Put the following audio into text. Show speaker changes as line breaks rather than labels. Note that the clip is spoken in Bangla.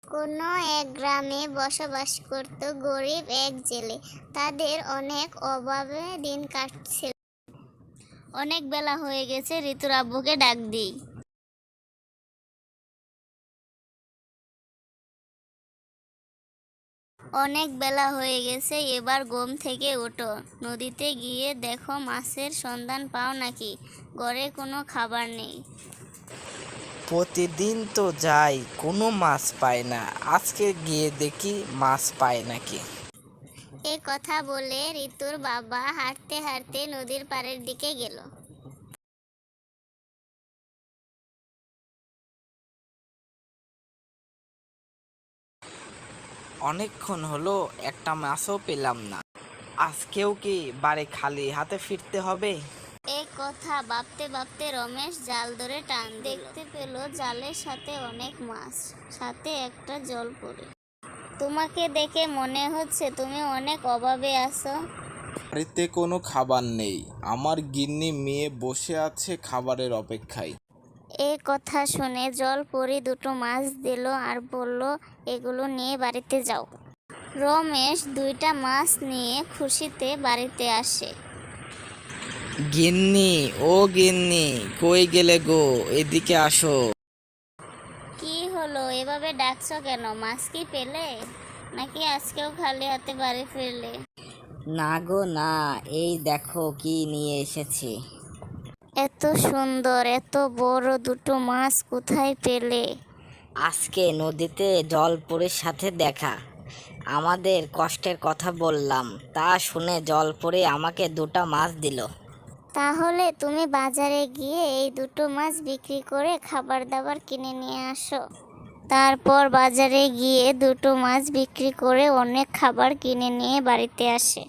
কোনো এক গ্রামে বসবাস করত গরিব এক জেলে। তাদের অনেক অভাবে দিন কাটছিল। অনেক বেলা হয়ে গেছে, ঋতুর আব্বুকে ডাক দিই। অনেক বেলা হয়ে গেছে, এবার ঘুম থেকে ওঠো। নদীতে গিয়ে দেখো মাছের সন্ধান পাও নাকি। ঘরে কোনো খাবার নেই।
প্রতিদিন তো যাই, কোনো মাছ পাই না। আজকে গিয়ে দেখি মাছ পাই নাকি।
এ কথা বলে ঋতুর বাবা হাঁটতে হাঁটতে নদীর পাড়ের দিকে গেল।
অনেকক্ষণ হলো, একটা মাছও পেলাম না। আজকেও কি বাড়ি খালি হাতে ফিরতে হবে?
এ কথা ভাবতে ভাবতে রমেশ জাল ধরে টান দিল। দেখতে পেল জালের সাথে অনেক মাছ, সাথে একটা জলপরি। তোমাকে দেখে মনে হচ্ছে তুমি অনেক অভাবে আছো।
বাড়িতে কোনো খাবার নেই, আমার গিন্নি মেয়ে বসে আছে খাবারের অপেক্ষায়।
এ কথা শুনে জলপরি দুটো মাছ দিল আর বলল, এগুলো নিয়ে বাড়িতে যাও। রমেশ দুইটা মাছ নিয়ে খুশিতে বাড়িতে আসে।
গিন্নি, ও গিন্নি, কই গেলে গো? এদিকে আসো।
কি হলো, এভাবে ডাকছো কেন? মাছ কি পেলে, নাকি আজকেও খালি হাতে বাড়ি ফিরলে?
না গো না, এই দেখো কি নিয়ে এসেছি।
এত সুন্দর এত বড় দুটো মাছ কোথায় পেলে?
আজকে নদীতে জলপরীর সাথে দেখা। আমাদের কষ্টের কথা বললাম, তা শুনে জলপরী আমাকে দুটো মাছ দিল।
তাহলে তুমি বাজারে গিয়ে এই দুটো মাছ বিক্রি করে খাবার দাবার কিনে নিয়ে আসো। তারপর বাজারে গিয়ে দুটো মাছ বিক্রি করে অনেক খাবার কিনে নিয়ে বাড়িতে আসে।